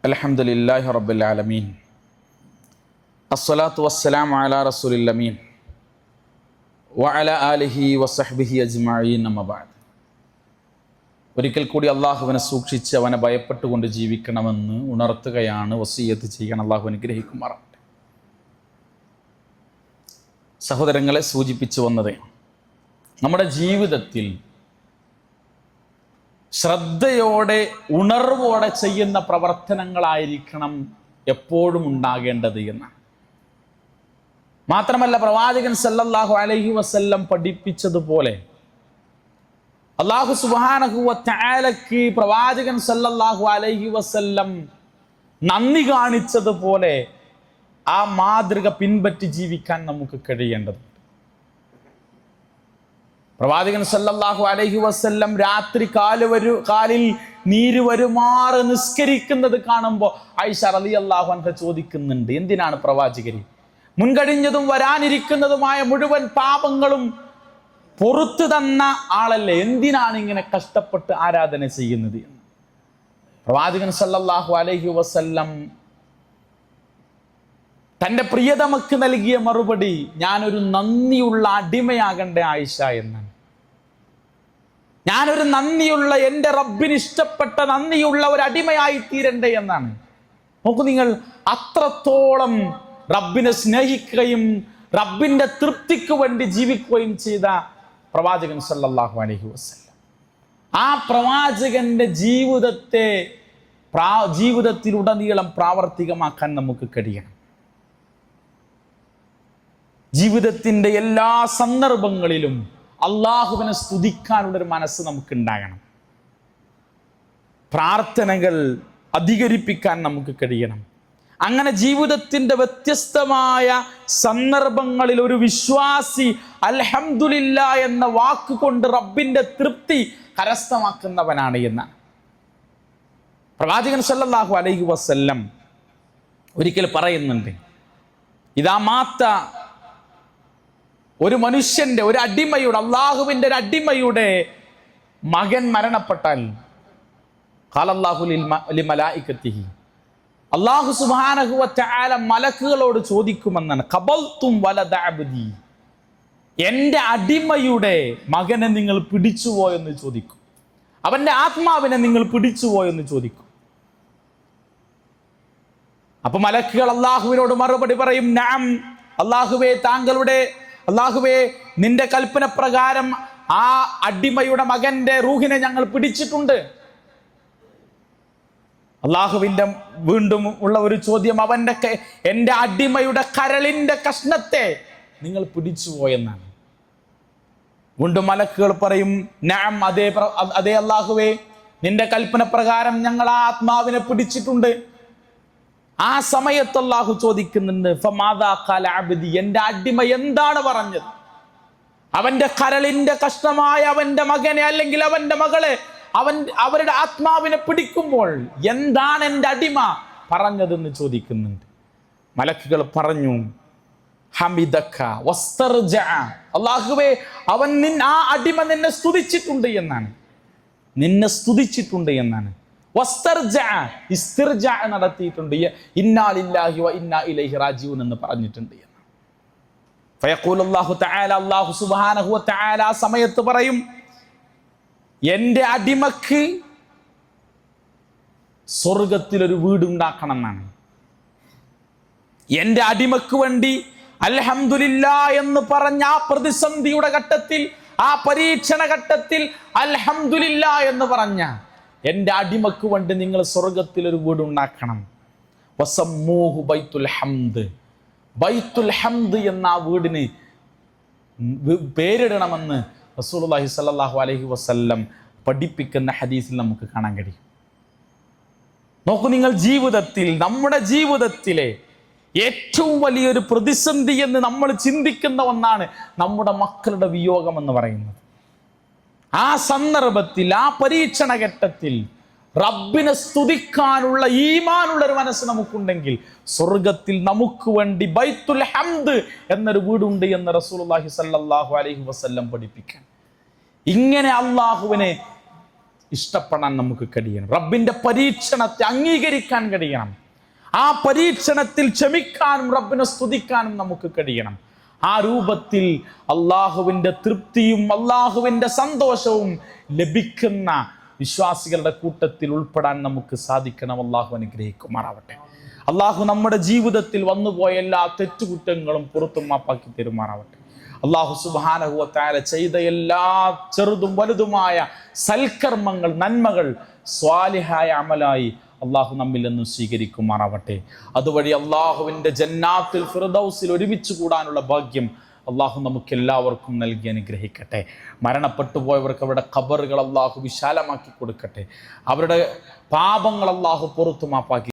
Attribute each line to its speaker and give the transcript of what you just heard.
Speaker 1: അൽഹംദുലില്ലാഹി റബ്ബിൽ ആലമീൻ അസ്സലാത്തു വസ്സലാമു അലാ റസൂലിൽ അമീൻ വഅലാ ആലിഹി വസഹ്ബിഹി അജ്മഈൻ അമ്മാ ബഅദ്. ഒരിക്കൽ കൂടി അള്ളാഹുവിനെ സൂക്ഷിച്ച് അവനെ ഭയപ്പെട്ടുകൊണ്ട് ജീവിക്കണമെന്ന് ഉണർത്തുകയാണ്, വസിയ്യത്ത് ചെയ്യണം. അള്ളാഹു അനുഗ്രഹിക്കുമാറാകട്ടെ. സഹോദരങ്ങളെ, സൂചിപ്പിച്ചു വന്നത് നമ്മുടെ ജീവിതത്തിൽ ശ്രദ്ധയോടെ ഉണർവോടെ ചെയ്യുന്ന പ്രവർത്തനങ്ങളായിരിക്കണം എപ്പോഴും ഉണ്ടാകേണ്ടത് എന്നാണ്. മാത്രമല്ല, പ്രവാചകൻ സല്ലല്ലാഹു അലൈഹി വസല്ലം പഠിപ്പിച്ചതുപോലെ അല്ലാഹു സുബ്ഹാനഹു വ തആലക്ക് പ്രവാചകൻ സല്ലല്ലാഹു അലൈഹി വസല്ലം നന്ദി കാണിച്ചതുപോലെ ആ മാതൃക പിൻപറ്റി ജീവിക്കാൻ നമുക്ക് കഴിയേണ്ടതുണ്ട്. പ്രവാചകൻ സല്ലല്ലാഹു അലൈഹി വസല്ലം രാത്രി കാലിൽ നീര് വരുമാറ് നിസ്കരിക്കുന്നത് കാണുമ്പോൾ ആയിഷ റളിയല്ലാഹു അൻഹ ചോദിക്കുന്നുണ്ട്, എന്തിനാണ് പ്രവാചകരെ മുൻകഴിഞ്ഞതും വരാനിരിക്കുന്നതുമായ മുഴുവൻ പാപങ്ങളും പൊറുത്തു തന്ന ആളല്ലേ, എന്തിനാണ് ഇങ്ങനെ കഷ്ടപ്പെട്ട് ആരാധന ചെയ്യുന്നത് എന്ന്. പ്രവാചകൻ സല്ലല്ലാഹു അലൈഹി വസല്ലം തൻ്റെ പ്രിയതമക്ക് നൽകിയ മറുപടി, ഞാനൊരു നന്ദിയുള്ള അടിമയാകണ്ട ആയിഷ എന്നാണ്. ഞാനൊരു നന്ദിയുള്ള, എൻ്റെ റബ്ബിന് ഇഷ്ടപ്പെട്ട നന്ദിയുള്ള ഒരു അടിമയായി തീരണ്ടേ എന്നാണ്. നോക്കൂ നിങ്ങൾ, അത്രത്തോളം റബ്ബിനെ സ്നേഹിക്കുകയും റബ്ബിന്റെ തൃപ്തിക്ക് വേണ്ടി ജീവിക്കുകയും ചെയ്ത പ്രവാചകൻ സല്ലല്ലാഹു അലൈഹി വസല്ലം, ആ പ്രവാചകന്റെ ജീവിതത്തിലുടനീളം പ്രാവർത്തികമാക്കാൻ നമുക്ക് കഴിയണം. ജീവിതത്തിന്റെ എല്ലാ സന്ദർഭങ്ങളിലും അള്ളാഹുവിനെ സ്തുതിക്കാനുള്ളൊരു മനസ്സ് നമുക്കുണ്ടാകണം. പ്രാർത്ഥനകൾ അധികരിപ്പിക്കാൻ നമുക്ക് കഴിയണം. അങ്ങനെ ജീവിതത്തിന്റെ വ്യത്യസ്തമായ സന്ദർഭങ്ങളിൽ ഒരു വിശ്വാസി അൽഹംദുലില്ലാ എന്ന വാക്കുകൊണ്ട് റബ്ബിന്റെ തൃപ്തി കരസ്ഥമാക്കുന്നവനാണ് എന്നാണ്. പ്രവാചകൻ സല്ലല്ലാഹു അലൈഹി വസല്ലം ഒരിക്കൽ പറയുന്നുണ്ട്, ഇദാ മാത്ത, ഒരു മനുഷ്യന്റെ, ഒരു അടിമയുടെ, അള്ളാഹുവിന്റെ ഒരു അടിമയുടെ മകൻ മരണപ്പെട്ടാൽ ഖാലല്ലാഹു ലിമലായികതിഹി, അല്ലാഹു സുബ്ഹാനഹു വ തആല മലക്കുകളോട് ചോദിക്കുമെന്നാണ്, ഖബൽതും വലദ അബ്ദി, എൻ്റെ അടിമയുടെ മകനെ നിങ്ങൾ പിടിച്ചുവോ എന്ന് ചോദിക്കും. അവന്റെ ആത്മാവിനെ നിങ്ങൾ പിടിച്ചുവോ എന്ന് ചോദിക്കും. അപ്പൊ മലക്കുകൾ അള്ളാഹുവിനോട് മറുപടി പറയും, നഅം, അള്ളാഹുവേ നിന്റെ കൽപ്പന പ്രകാരം ആ അടിമയുടെ മകന്റെ റൂഹിനെ ഞങ്ങൾ പിടിച്ചിട്ടുണ്ട്. അള്ളാഹുവിന്റെ വീണ്ടും ഉള്ള ഒരു ചോദ്യം, എൻ്റെ അടിമയുടെ കരളിന്റെ കഷ്ണത്തെ നിങ്ങൾ പിടിച്ചുവോ എന്നാണ്. വീണ്ടും മലക്കുകൾ പറയും, നഅം, അതേ അള്ളാഹുവേ, നിന്റെ കൽപ്പന പ്രകാരം ഞങ്ങൾ ആ ആത്മാവിനെ പിടിച്ചിട്ടുണ്ട്. ആ സമയത്ത് അല്ലാഹു ചോദിക്കുന്നുണ്ട്, ഫമാദാ ഖാല അബ്ദി, എൻ്റെ അടിമ എന്താണ് പറഞ്ഞത്? അവന്റെ കരളിന്റെ കഷ്ണമായ അവന്റെ മകനെ അല്ലെങ്കിൽ അവന്റെ മകളെ അവരുടെ ആത്മാവിനെ പിടിക്കുമ്പോൾ എന്താണ് എൻ്റെ അടിമ പറഞ്ഞതെന്ന് ചോദിക്കുന്നുണ്ട്. മലക്കുകൾ പറഞ്ഞു, ഹമിദക വസ്തർജഅ, അല്ലാഹുവേ ആ അടിമ നിന്നെ സ്തുതിച്ചിട്ടുണ്ട് എന്നാണ്. നടത്തിയിട്ടുണ്ട്, ഇന്നാ ലില്ലാഹി വ ഇന്നാ ഇലൈഹി റാജിഊൻ എന്ന് പറഞ്ഞിട്ടുണ്ട് എന്ന്. ഫയഖൂലു അല്ലാഹു തആല, അല്ലാഹു സുബ്ഹാനഹു വ തആല ആ സമയത്ത് പറയും, എൻ്റെ അടിമക്ക് സ്വർഗത്തിലൊരു വീടുണ്ടാക്കണം എന്നാണ്. എൻ്റെ അടിമക്ക് വേണ്ടി അൽഹംദുലില്ലാ എന്ന് പറഞ്ഞ ആ പ്രതിസന്ധിയുടെ ഘട്ടത്തിൽ, ആ പരീക്ഷണ ഘട്ടത്തിൽ അൽഹംദുലില്ലാ എന്ന് പറഞ്ഞ എൻ്റെ അടിമക്ക് വേണ്ടി നിങ്ങൾ സ്വർഗത്തിൽ ഒരു വീടുണ്ടാക്കണം. വസമ്മൂഹു ബൈത്തുൽ ഹംദ്, ബൈത്തുൽ ഹംദ് എന്ന ആ വീടിന് പേരിടണമെന്ന് റസൂലുള്ളാഹി സ്വല്ലല്ലാഹു അലൈഹി വസല്ലം പഠിപ്പിക്കുന്ന ഹദീസിൽ നമുക്ക് കാണാൻ കഴിയും. നോക്കൂ നിങ്ങൾ, നമ്മുടെ ജീവിതത്തിലെ ഏറ്റവും വലിയൊരു പ്രതിസന്ധി എന്ന് നമ്മൾ ചിന്തിക്കുന്ന ഒന്നാണ് നമ്മുടെ മക്കളുടെ വിയോഗം എന്ന് പറയുന്നത്. ആ സന്ദർഭത്തിൽ, ആ പരീക്ഷണ ഘട്ടത്തിൽ റബ്ബിനെ സ്തുതിക്കാനുള്ള ഈമാനുള്ള ഒരു മനസ്സ് നമുക്കുണ്ടെങ്കിൽ സ്വർഗത്തിൽ നമുക്ക് വേണ്ടി ബൈത്തുൽ ഹംദ് എന്നൊരു വീടുണ്ട് എന്ന് റസൂലുള്ളാഹി സ്വല്ലല്ലാഹു അലൈഹി വസല്ലം പഠിപ്പിക്കാൻ. ഇങ്ങനെ അള്ളാഹുവിനെ ഇഷ്ടപ്പെടാൻ നമുക്ക് കഴിയണം. റബ്ബിന്റെ പരീക്ഷണത്തെ അംഗീകരിക്കാൻ കഴിയണം. ആ പരീക്ഷണത്തിൽ ക്ഷമിക്കാനും റബ്ബിനെ സ്തുതിക്കാനും നമുക്ക് കഴിയണം. ആ രൂപത്തിൽ അള്ളാഹുവിൻ്റെ തൃപ്തിയും അള്ളാഹുവിൻ്റെ സന്തോഷവും ലഭിക്കുന്ന വിശ്വാസികളുടെ കൂട്ടത്തിൽ ഉൾപ്പെടാൻ നമുക്ക് സാധിക്കണം. അള്ളാഹു അനുഗ്രഹിക്കുമാറാവട്ടെ. അള്ളാഹു നമ്മുടെ ജീവിതത്തിൽ വന്നുപോയ എല്ലാ തെറ്റുകുറ്റങ്ങളും പുറത്തും മാപ്പാക്കി തരുമാറാവട്ടെ. അള്ളാഹു സുബ്ഹാനഹു വ തആല ചെയ്ത എല്ലാ ചെറുതും വലുതുമായ സൽക്കർമ്മങ്ങൾ, നന്മകൾ സ്വാലിഹായ അമലായി അള്ളാഹു നമ്മിൽ നിന്ന് സ്വീകരിക്കുമാറാവട്ടെ. അതുവഴി അള്ളാഹുവിൻ്റെ ജന്നാത്തുൽ ഫിർദൗസിൽ ഒരുമിച്ച് കൂടാനുള്ള ഭാഗ്യം അള്ളാഹു നമുക്ക് എല്ലാവർക്കും നൽകി അനുഗ്രഹിക്കട്ടെ. മരണപ്പെട്ടു പോയവർക്ക് അവരുടെ ഖബറുകൾ അള്ളാഹു വിശാലമാക്കി കൊടുക്കട്ടെ. അവരുടെ പാപങ്ങൾ അള്ളാഹു പുറത്തു മാപ്പാക്കി